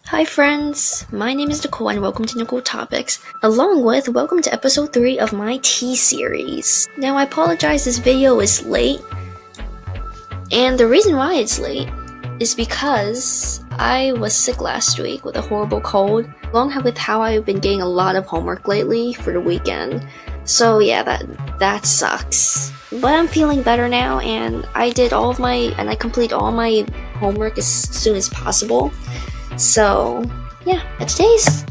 Hi friends, my name is Nicole and welcome to Nicole Topics, along with welcome to episode 3 of my tea series. Now I apologize this video is late, and the reason why it's late is because I was sick last week with a horrible cold, along with how I've been getting a lot of homework lately for the weekend. So yeah, that sucks. But I'm feeling better now, and I completed all my homework as soon as possible. So, yeah, today's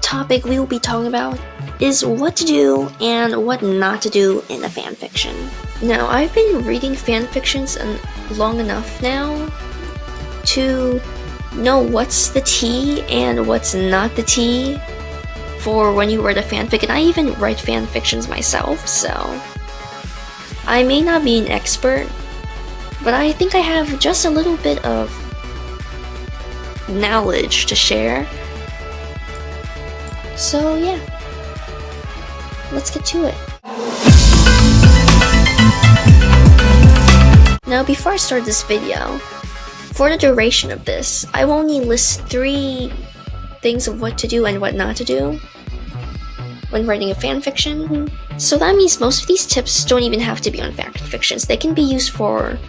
topic we will be talking about is what to do and what not to do in a fanfiction. Now, I've been reading fanfictions long enough now to know what's the tea and what's not the tea for when you write a fanfic, and I even write fanfictions myself, so I may not be an expert, but I think I have just a little bit of knowledge to share. So yeah, let's get to it. Now before I start this video, for the duration of this, I will only list 3 things of what to do and what not to do when writing a fanfiction. So that means most of these tips don't even have to be on fanfictions. They can be used for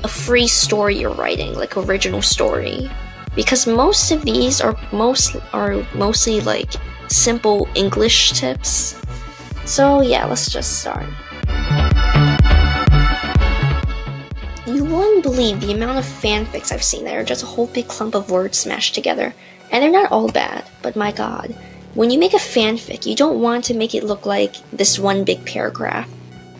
a free story you're writing, like original story. Because most of these are mostly like simple English tips. So yeah, let's just start. You wouldn't believe the amount of fanfics I've seen that are just a whole big clump of words smashed together. And they're not all bad, but my god. When you make a fanfic, you don't want to make it look like this one big paragraph.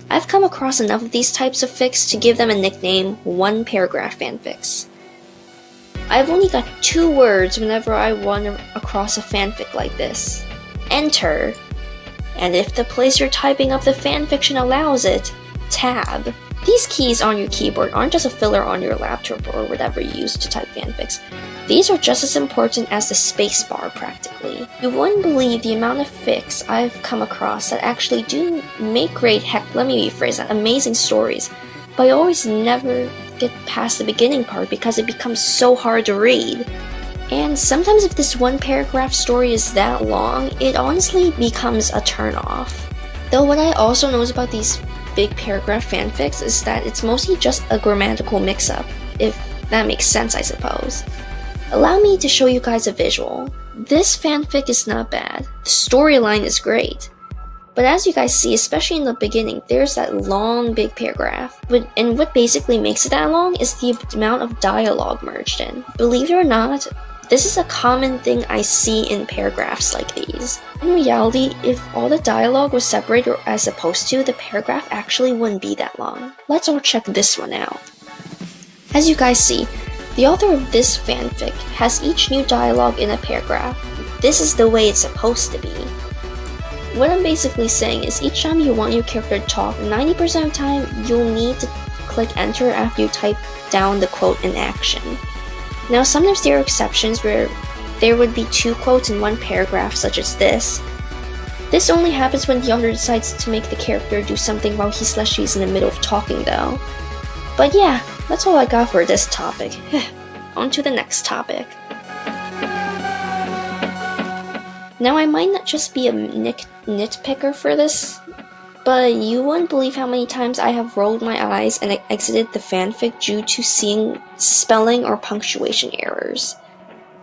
I've come across enough of these types of fics to give them a nickname, one paragraph fanfics. I've only got 2 words whenever I run across a fanfic like this. Enter. And if the place you're typing up the fanfiction allows it, tab. These keys on your keyboard aren't just a filler on your laptop or whatever you use to type fanfics. These are just as important as the spacebar practically. You wouldn't believe the amount of fics I've come across that actually do make great amazing stories, but I always never get past the beginning part because it becomes so hard to read. And sometimes if this one paragraph story is that long, it honestly becomes a turn-off. Though what I also know about these big paragraph fanfics is that it's mostly just a grammatical mix-up, if that makes sense, I suppose. Allow me to show you guys a visual. This fanfic is not bad. The storyline is great. But as you guys see, especially in the beginning, there's that long big paragraph. And what basically makes it that long is the amount of dialogue merged in. Believe it or not, this is a common thing I see in paragraphs like these. In reality, if all the dialogue was separated as opposed to, the paragraph actually wouldn't be that long. Let's all check this one out. As you guys see, the author of this fanfic has each new dialogue in a paragraph. This is the way it's supposed to be. What I'm basically saying is each time you want your character to talk, 90% of the time you'll need to click enter after you type down the quote in action. Now sometimes there are exceptions where there would be 2 quotes in one paragraph, such as this. This only happens when the author decides to make the character do something while he/she's in the middle of talking though. But yeah, that's all I got for this topic. On to the next topic. Now I might not just be a nitpicker for this, but you wouldn't believe how many times I have rolled my eyes and exited the fanfic due to seeing spelling or punctuation errors.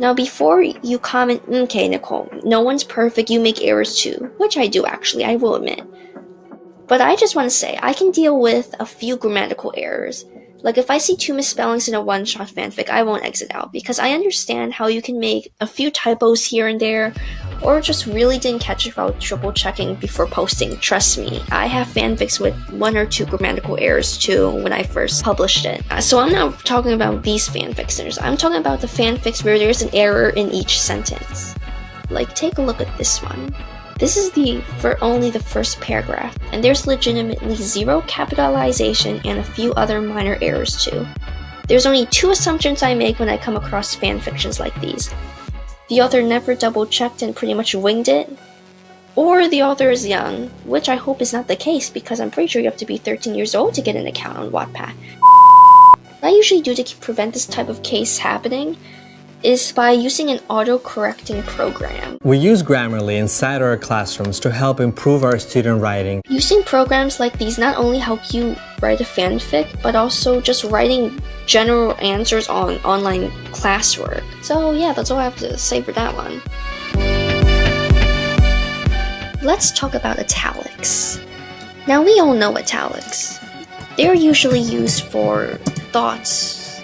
Now before you comment, okay Nicole, no one's perfect, you make errors too, which I do actually, I will admit. But I just want to say, I can deal with a few grammatical errors. Like if I see 2 misspellings in a one-shot fanfic, I won't exit out, because I understand how you can make a few typos here and there, or just really didn't catch it without triple checking before posting. Trust me, I have fanfics with 1 or 2 grammatical errors too when I first published it. So I'm not talking about these fanfics, I'm talking about the fanfics where there's an error in each sentence. Like take a look at this one. This is only the first paragraph, and there's legitimately 0 capitalization and a few other minor errors too. There's only 2 assumptions I make when I come across fanfictions like these. The author never double-checked and pretty much winged it, or the author is young, which I hope is not the case because I'm pretty sure you have to be 13 years old to get an account on Wattpad. What I usually do to prevent this type of case happening is by using an auto-correcting program. We use Grammarly inside our classrooms to help improve our student writing. Using programs like these not only help you write a fanfic, but also just writing general answers on online classwork. So yeah, that's all I have to say for that one. Let's talk about italics. Now we all know italics. They're usually used for thoughts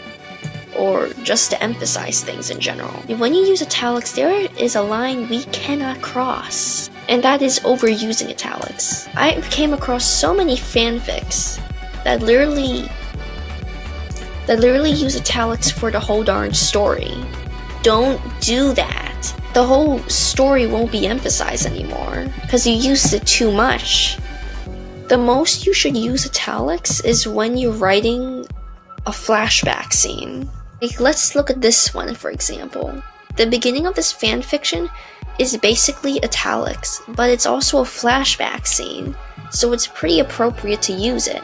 or just to emphasize things in general. When you use italics, there is a line we cannot cross, and that is overusing italics. I came across so many fanfics that literally use italics for the whole darn story. Don't do that. The whole story won't be emphasized anymore because you used it too much. The most you should use italics is when you're writing a flashback scene. Like, let's look at this one, for example. The beginning of this fanfiction is basically italics, but it's also a flashback scene, so it's pretty appropriate to use it.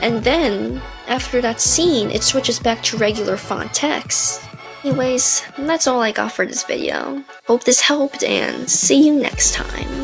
And then, after that scene, it switches back to regular font text. Anyways, that's all I got for this video. Hope this helped, and see you next time.